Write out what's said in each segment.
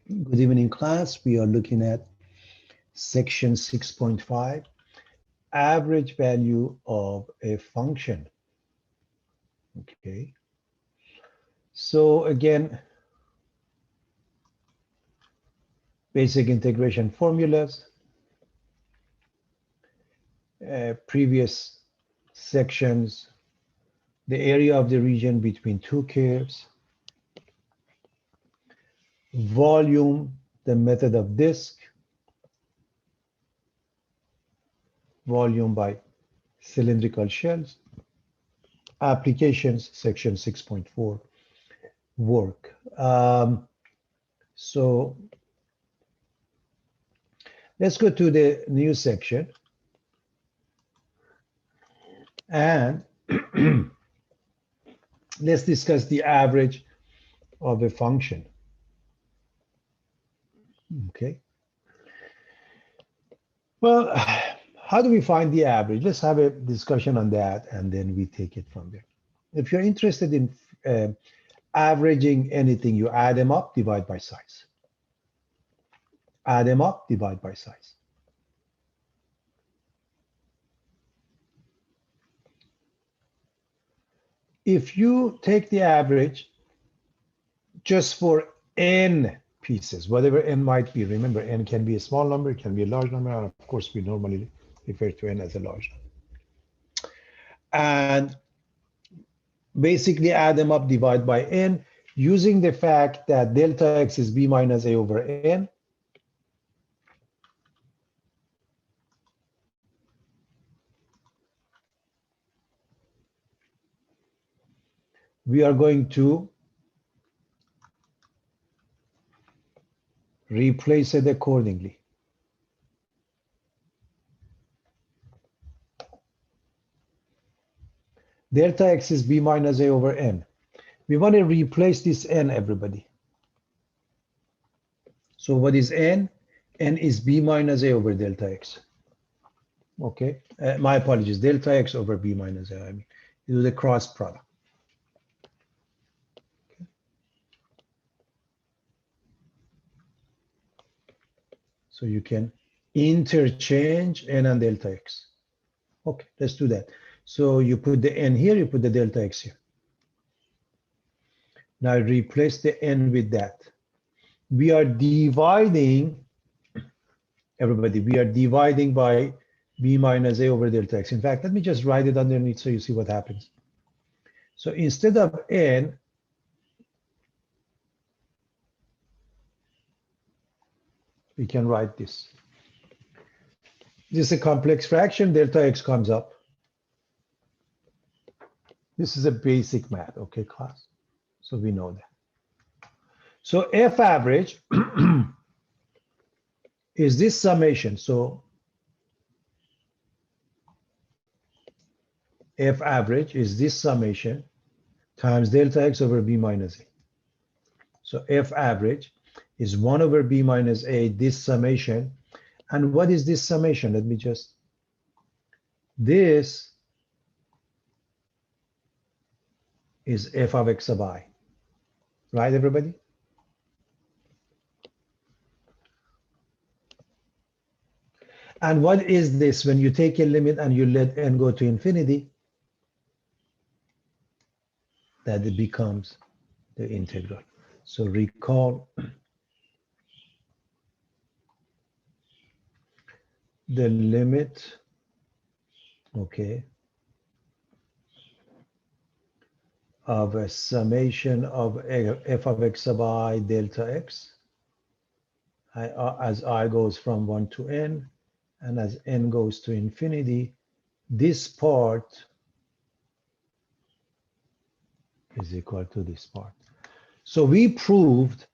Good evening, class. We are looking at section 6.5, average value of a function. Okay. So again, basic integration formulas. Previous sections, the area of the region between two curves, volume, the method of disk, volume by cylindrical shells, applications, section 6.4, work. So let's go to the new section and let's discuss the average of a function. Okay. Well, how do we find the average? Let's have a discussion on that and then we take it from there. If you're interested in averaging anything, you add them up, divide by size. Add them up, divide by size. If you take the average just for n pieces, whatever n might be, remember n can be a small number, it can be a large number, and of course we normally refer to n as a large number. And basically add them up, divide by n, using the fact that delta x is b minus a over n. We are going to replace it accordingly. Delta x is b minus a over n. We want to replace this n, everybody. So what is n? N is b minus a over delta x. Okay, my apologies, delta x over b minus a, I mean, you do the cross product. Okay. So you can interchange n and delta x. Okay, let's do that. So you put the n here, you put the delta x here. Now replace the n with that. We are dividing, everybody, we are dividing by b minus a over delta x. In fact, let me just write it underneath so you see what happens. So instead of n, we can write this. This is a complex fraction, delta x comes up. This is a basic math, okay, class? So we know that. So F average is this summation. So F average is this summation times delta x over b minus a. So F average is 1 over b minus a, this summation. And what is this summation? Let me just, this is f of x sub I. Right, everybody? And what is this? When you take a limit and you let n go to infinity, that it becomes the integral. So recall the limit, okay, of a summation of f of x sub I delta x, as I goes from 1 to n, and as n goes to infinity, this part is equal to this part. So we proved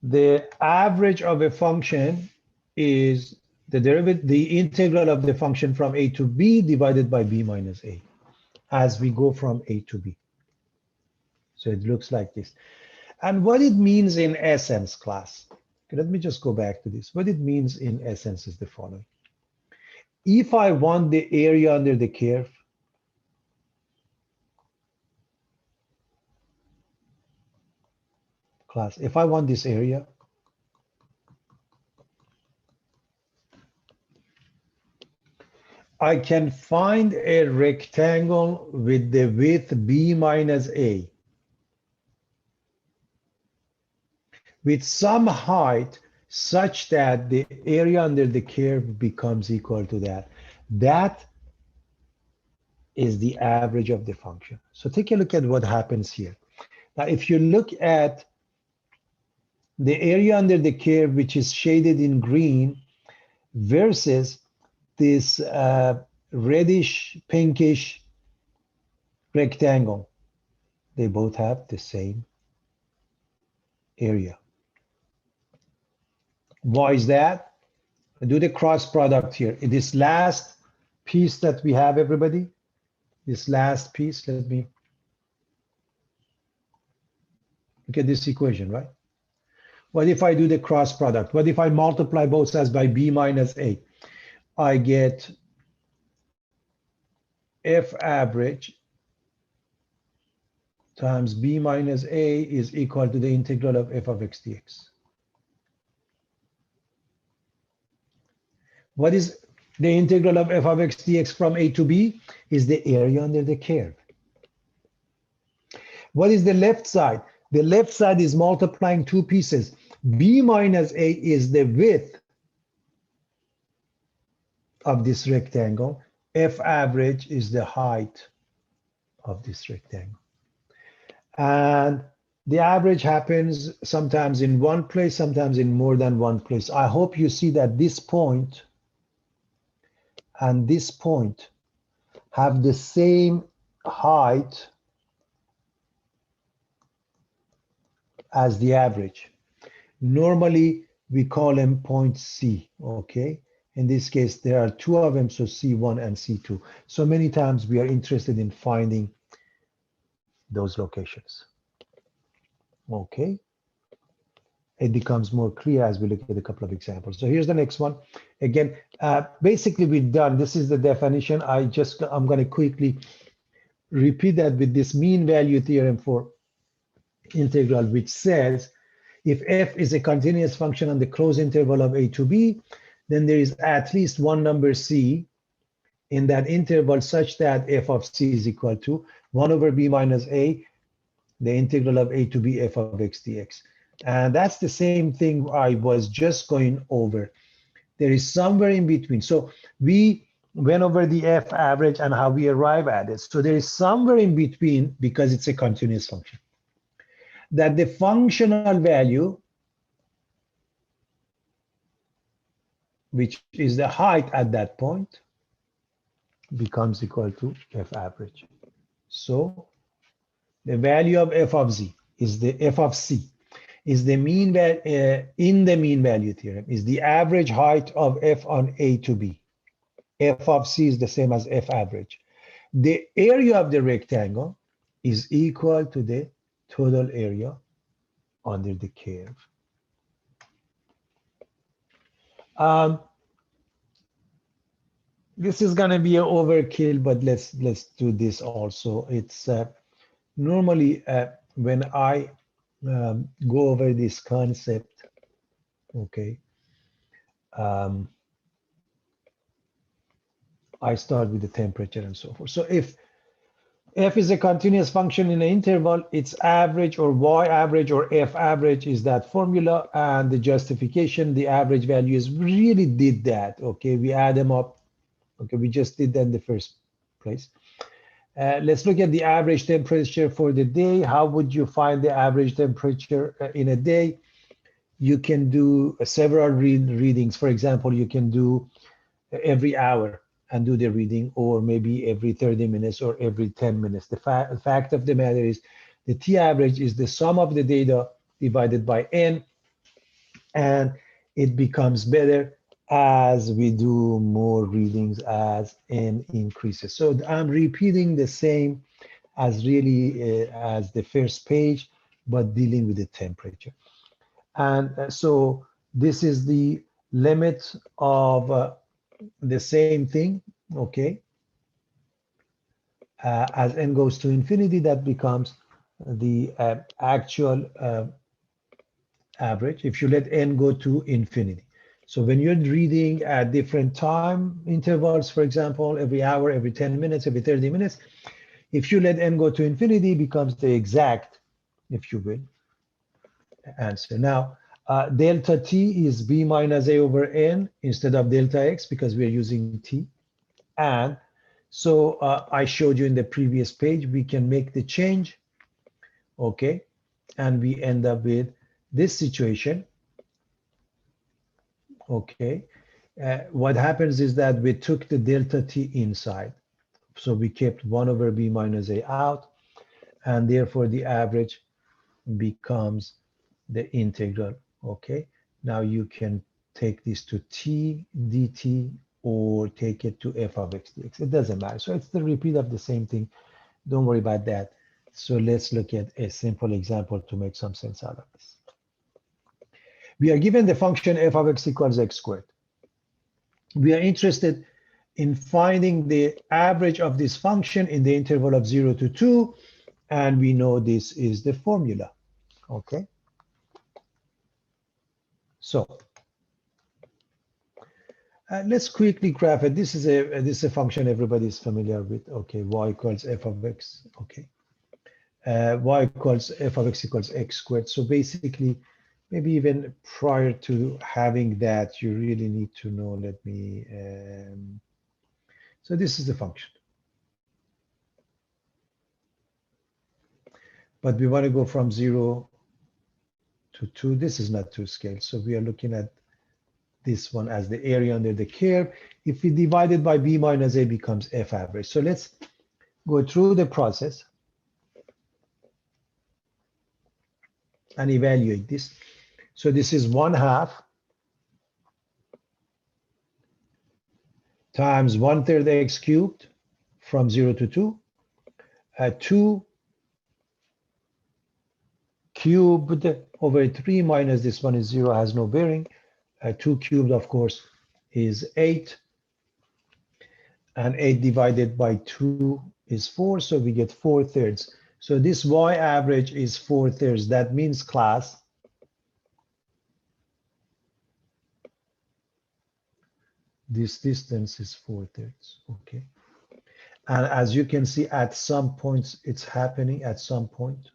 the average of a function is the derivative, the integral of the function from a to b divided by b minus a as we go from a to b. So it looks like this. And what it means in essence, class, okay, let me just go back to this. What it means in essence is the following. If I want the area under the curve, class, if I want this area, I can find a rectangle with the width b minus a with some height such that the area under the curve becomes equal to that. That is the average of the function. So take a look at what happens here. Now, if you look at the area under the curve, which is shaded in green, versus this reddish, pinkish rectangle, they both have the same area. Why is that? I do the cross product here. In this last piece that we have, everybody, this last piece, let me look at this equation, right? What if I do the cross product? What if I multiply both sides by b minus a? I get f average times b minus a is equal to the integral of f of x dx. What is the integral of f of x dx from a to b? Is the area under the curve. What is the left side? The left side is multiplying two pieces. B minus a is the width of this rectangle. F average is the height of this rectangle. And the average happens sometimes in one place, sometimes in more than one place. I hope you see that this point and this point have the same height as the average. Normally, we call them point C, okay? In this case, there are two of them, so C1 and C2. So many times we are interested in finding those locations, okay? It becomes more clear as we look at a couple of examples. So here's the next one. Again, basically we're done. This is the definition. I'm going to quickly repeat that with this mean value theorem for integral, which says if f is a continuous function on the closed interval of a to b, then there is at least one number c in that interval such that f of c is equal to 1 over b minus a, the integral of a to b f of x dx. And that's the same thing I was just going over. There is somewhere in between. So we went over the f average and how we arrive at it. So there is somewhere in between, because it's a continuous function, that the functional value, which is the height at that point, becomes equal to f average. So the value of f of z is the f of c is the mean in the mean value theorem is the average height of f on a to b. F of c is the same as f average. The area of the rectangle is equal to the total area under the curve. This is going to be an overkill, but let's do this also. It's normally when I go over this concept, okay, I start with the temperature and so forth. So if f is a continuous function in an interval, its average or y average or f average is that formula, and the justification, the average values really did that, okay? We add them up, okay? We just did that in the first place. Let's look at the average temperature for the day. How would you find the average temperature in a day? You can do several readings. For example, you can do every hour and do the reading, or maybe every 30 minutes or every 10 minutes. The fact of the matter is the T average is the sum of the data divided by N, and it becomes better as we do more readings as N increases. So I'm repeating the same as really as the first page, but dealing with the temperature. And so this is the limit of the same thing, okay? As N goes to infinity, that becomes the actual average if you let N go to infinity. So when you're reading at different time intervals, for example, every hour, every 10 minutes, every 30 minutes, if you let n go to infinity, it becomes the exact, if you will, answer. Now, delta t is b minus a over n instead of delta x because we're using t. And so I showed you in the previous page, we can make the change, okay? And we end up with this situation, okay? What happens is that we took the delta t inside. So we kept 1 over b minus a out, and therefore the average becomes the integral, okay? Now you can take this to t dt or take it to f of x dx. It doesn't matter. So it's the repeat of the same thing. Don't worry about that. So let's look at a simple example to make some sense out of this. We are given the function f of x equals x squared. We are interested in finding the average of this function in the interval of 0 to 2, and we know this is the formula, okay? So let's quickly graph it. This is a function everybody is familiar with. Okay, y equals f of x. Okay, y equals f of x equals x squared. So basically, maybe even prior to having that, you really need to know. Let me. So this is the function, but we want to go from 0 to 2. This is not 2 scale, so we are looking at this one as the area under the curve. If we divide it by b minus a, becomes f average. So let's go through the process and evaluate this. So this is 1/2 times 1/3 x cubed from 0 to 2, 2 cubed over 3 minus this one is 0, has no bearing. 2 cubed, of course, is 8. And 8 divided by 2 is 4, so we get 4/3. So this y average is 4/3. That means, class, this distance is 4/3, okay? And as you can see, at some points, it's happening at some point.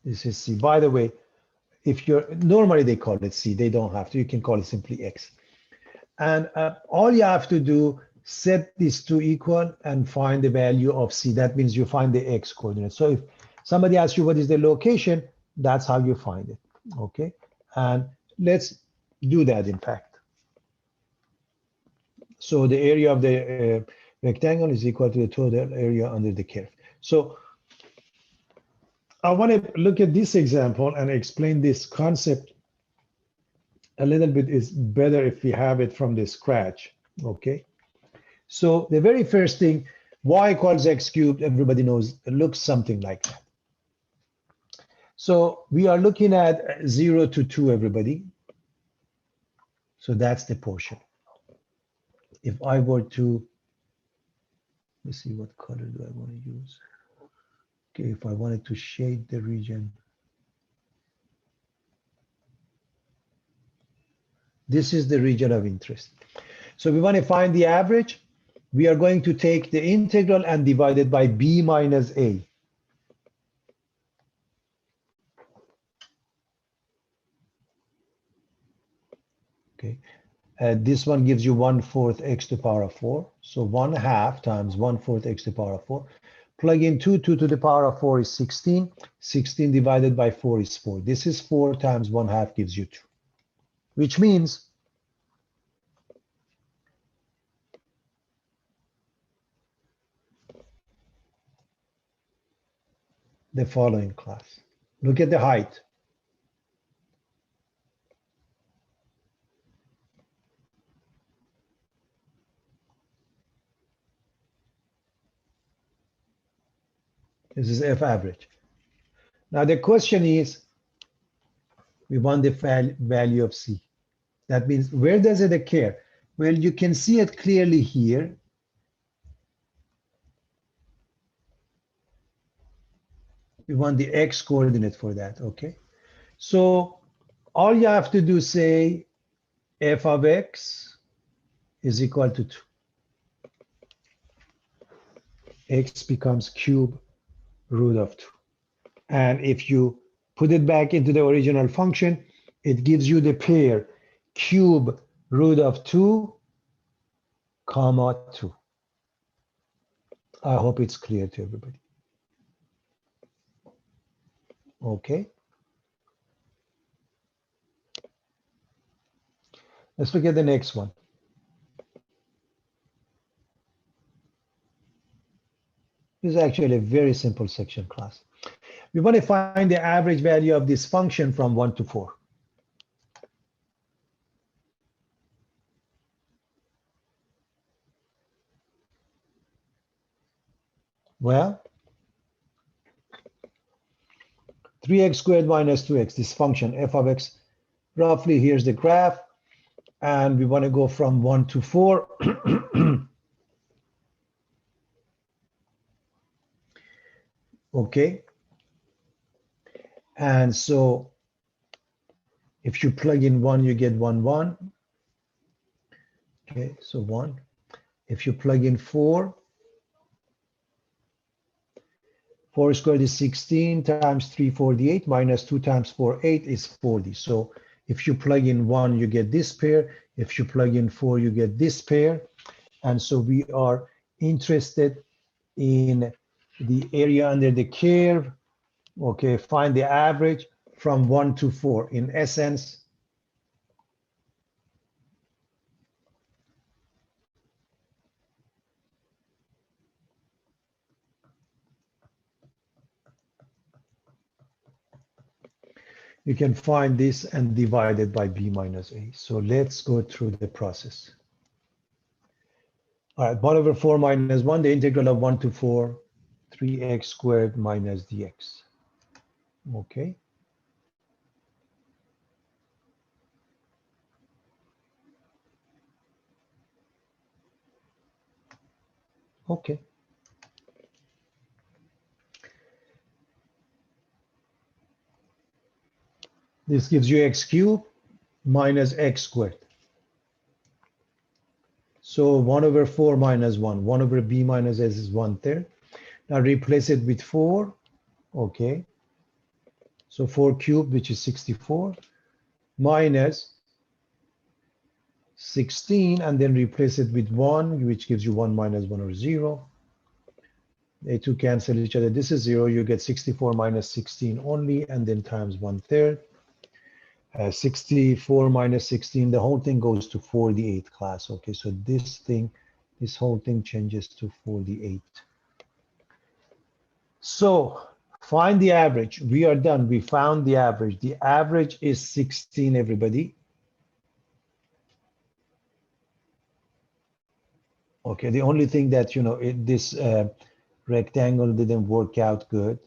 This is C. By the way, if you're, normally they call it C, they don't have to, you can call it simply X. And all you have to do, set these two equal and find the value of C. That means you find the X coordinate. So if somebody asks you what is the location, that's how you find it, okay? And let's do that, in fact. So the area of the rectangle is equal to the total area under the curve. So I want to look at this example and explain this concept a little bit. Is better if we have it from the scratch, okay? So the very first thing, y equals x cubed, everybody knows, it looks something like that. So we are looking at 0 to 2, everybody. So that's the portion. If I were to, let's see, what color do I want to use? Okay, if I wanted to shade the region, this is the region of interest. So we want to find the average. We are going to take the integral and divide it by b minus a. Okay, this one gives you 1/4 x to the power of 4. So 1/2 times 1/4 x to the power of 4. Plug in 2 to the power of 4 is 16. 16 divided by 4 is 4. This is 4 times 1/2 gives you 2, which means the following, class. Look at the height. This is f average. Now the question is, we want the value of C. That means, where does it occur? Well, you can see it clearly here. We want the x coordinate for that, okay? So all you have to do, say f of x is equal to 2. X becomes cube root of 2. And if you put it back into the original function, it gives you the pair cube root of 2 comma 2. I hope it's clear to everybody. Okay. Let's look at the next one. This is actually a very simple section class. We want to find the average value of this function from 1 to 4. Well, 3x squared minus 2x, this function f of x, roughly here's the graph, and we want to go from 1 to 4. Okay. And so if you plug in 1, you get 1, 1. Okay, so 1. If you plug in 4, 4 squared is 16 times 3, 48, minus 2 times 4, 8 is 40. So if you plug in 1, you get this pair. If you plug in 4, you get this pair. And so we are interested in the area under the curve. Okay, find the average from 1 to 4. In essence, you can find this and divide it by b minus a. So let's go through the process. All right, 1 over 4 minus 1, the integral of 1 to 4, 3x squared minus dx. Okay. Okay. This gives you x cubed minus x squared. So 1 over 4 minus 1. 1 over b minus s is 1/3. Now replace it with 4. Okay. So 4 cubed, which is 64, minus 16, and then replace it with 1, which gives you 1 minus 1 or 0. They two cancel each other. This is 0. You get 64 minus 16 only, and then times 1/3. 64 minus 16, the whole thing goes to 48 class. Okay, so this whole thing changes to 48. So find the average. We are done. We found the average. The average is 16, everybody. Okay, the only thing that, this rectangle didn't work out good.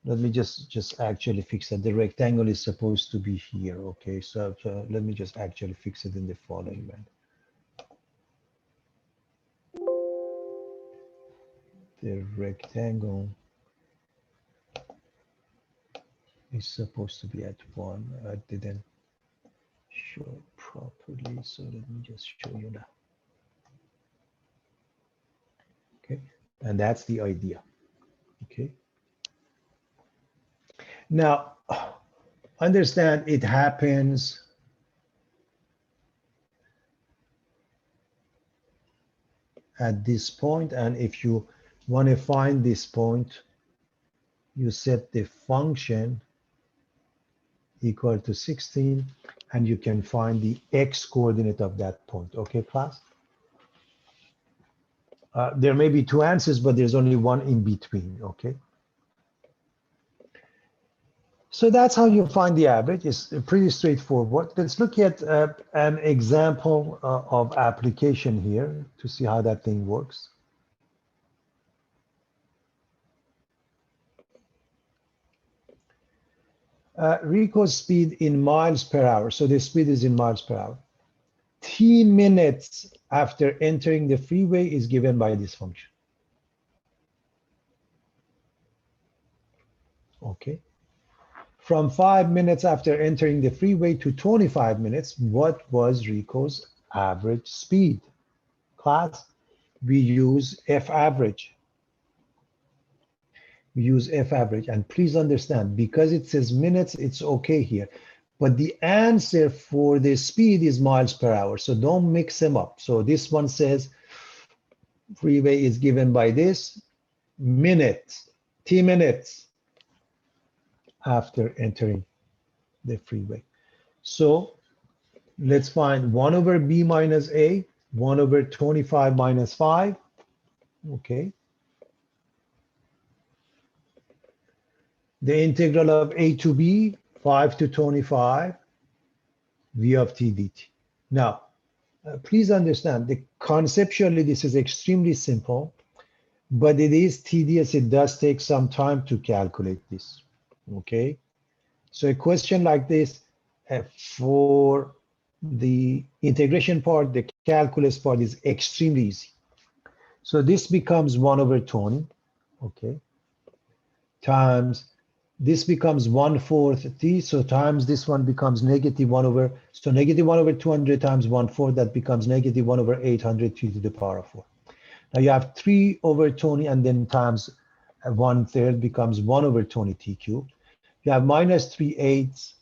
Let me just actually fix it. The rectangle is supposed to be here. Okay, so let me just actually fix it in the following manner. The rectangle is supposed to be at 1. I didn't show it properly, so let me just show you now. Okay, and that's the idea. Okay. Now, understand it happens at this point, and if you want to find this point, you set the function equal to 16, and you can find the x coordinate of that point. Okay, class? There may be two answers, but there's only one in between. Okay. So that's how you find the average. It's pretty straightforward. Let's look at an example of application here to see how that thing works. Rico's speed in miles per hour. So the speed is in miles per hour. T minutes after entering the freeway is given by this function. Okay. From 5 minutes after entering the freeway to 25 minutes, what was Rico's average speed? Class, we use F average. We use F average. And please understand, because it says minutes, it's okay here. But the answer for the speed is miles per hour. So don't mix them up. So this one says freeway is given by this minutes, T minutes after entering the freeway. So let's find 1 over B minus A, 1 over 25 minus 5. Okay. The integral of A to B, 5 to 25, V of T dt. Now, please understand, conceptually, this is extremely simple, but it is tedious. It does take some time to calculate this. Okay. So a question like this, for the integration part, the calculus part is extremely easy. So this becomes 1 over 20, okay, times this becomes 1/4 t, so times this one becomes negative 1 over, so negative 1 over 200 times 1/4, that becomes negative 1 over 800 t to the power of 4. Now you have 3 over 20 and then times 1/3 becomes 1 over 20 t cubed. You have minus 3/8,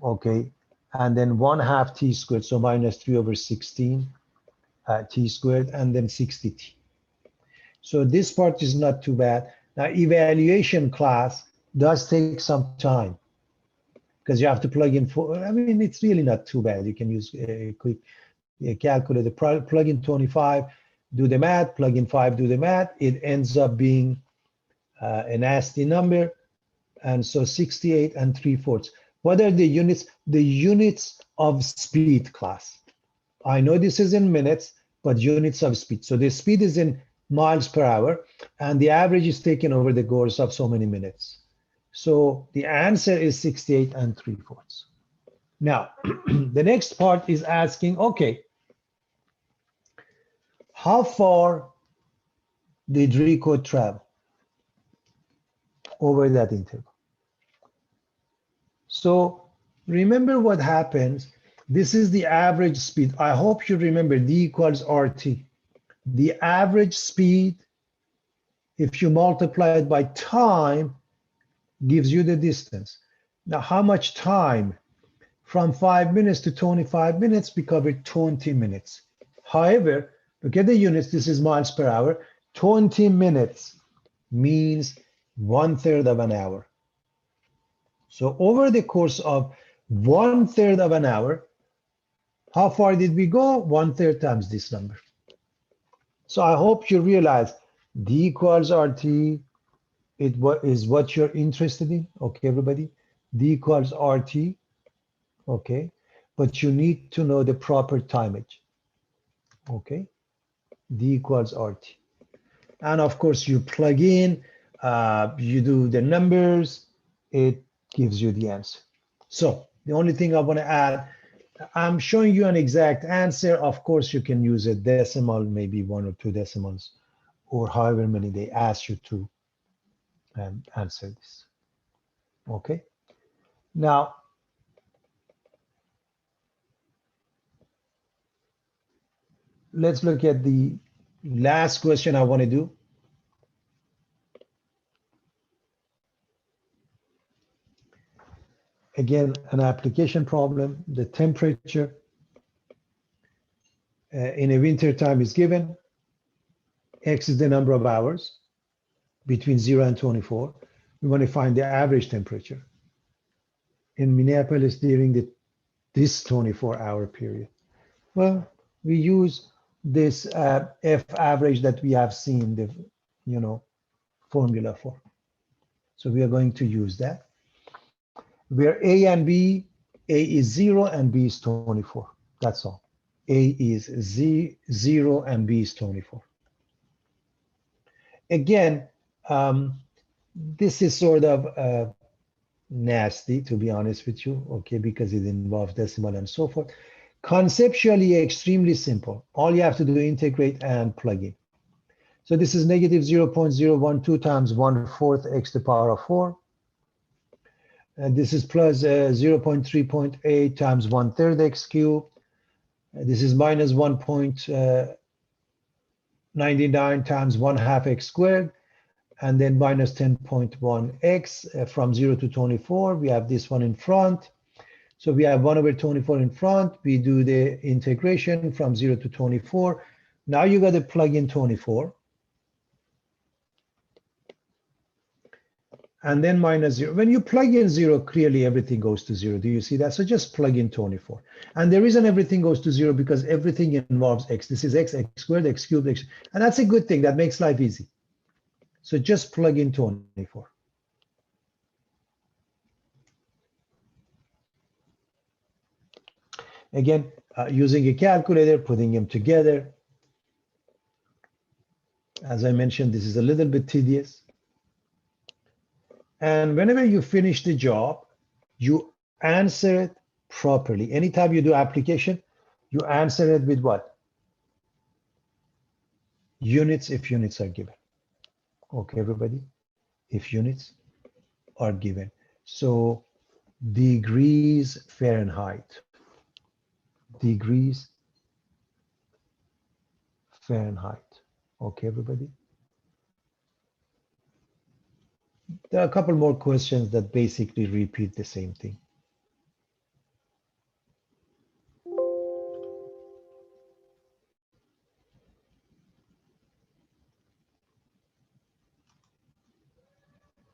okay, and then 1/2 t squared, so minus 3 over 16 t squared, and then 60 t. So this part is not too bad. Now evaluation class does take some time because you have to plug in I mean, it's really not too bad. You can use a quick calculator, plug in 25, do the math, plug in 5, do the math. It ends up being a nasty number. And so 68 and 3/4. What are the units? The units of speed class. I know this is in minutes, but units of speed. So the speed is in miles per hour, and the average is taken over the course of so many minutes. So the answer is 68 and 3/4. Now, the next part is asking, okay, how far did Rico travel over that interval? So remember what happens. This is the average speed. I hope you remember D equals RT. The average speed, if you multiply it by time, gives you the distance. Now, how much time? From 5 minutes to 25 minutes, we covered 20 minutes. However, look at the units. This is miles per hour. 20 minutes means 1/3 of an hour. So over the course of 1/3 of an hour, how far did we go? 1/3 times this number. So I hope you realize D equals RT. It is what you're interested in. Okay, everybody. D equals RT. Okay, but you need to know the proper timage. Okay, D equals RT. And of course, you plug in, you do the numbers, it gives you the answer. So the only thing I want to add, I'm showing you an exact answer. Of course, you can use a decimal, maybe 1 or 2 decimals, or however many they ask you to answer this. Okay. Now, let's look at the last question I want to do. Again, an application problem. The temperature in a winter time is given. X is the number of hours between 0 and 24. We want to find the average temperature in Minneapolis during this 24-hour period. Well, we use this F average that we have seen the formula for. So we are going to use that. Where A and B, A is 0 and B is 24. That's all. A is 0 and B is 24. Again, this is sort of nasty, to be honest with you, okay, because it involves decimal and so forth. Conceptually, extremely simple. All you have to do is integrate and plug in. So this is negative 0.012 times 1/4 x to the power of 4. This is plus 0.3.8 times 1/3 x cubed. This is minus 1.99 times 1/2 x squared, and then minus 10.1 x from 0 to 24. We have this one in front. So we have 1/24 in front. We do the integration from 0 to 24. Now you got to plug in 24. And then minus 0. When you plug in 0, clearly everything goes to 0. Do you see that? So just plug in 24. And the reason everything goes to 0 because everything involves x. This is x squared, x cubed, x. And that's a good thing. That makes life easy. So just plug in 24. Again, using a calculator, putting them together. As I mentioned, this is a little bit tedious. And whenever you finish the job, you answer it properly. Anytime you do application, you answer it with what? Units, if units are given. Okay, everybody, if units are given. So degrees Fahrenheit. Degrees Fahrenheit. Okay, everybody. There are a couple more questions that basically repeat the same thing.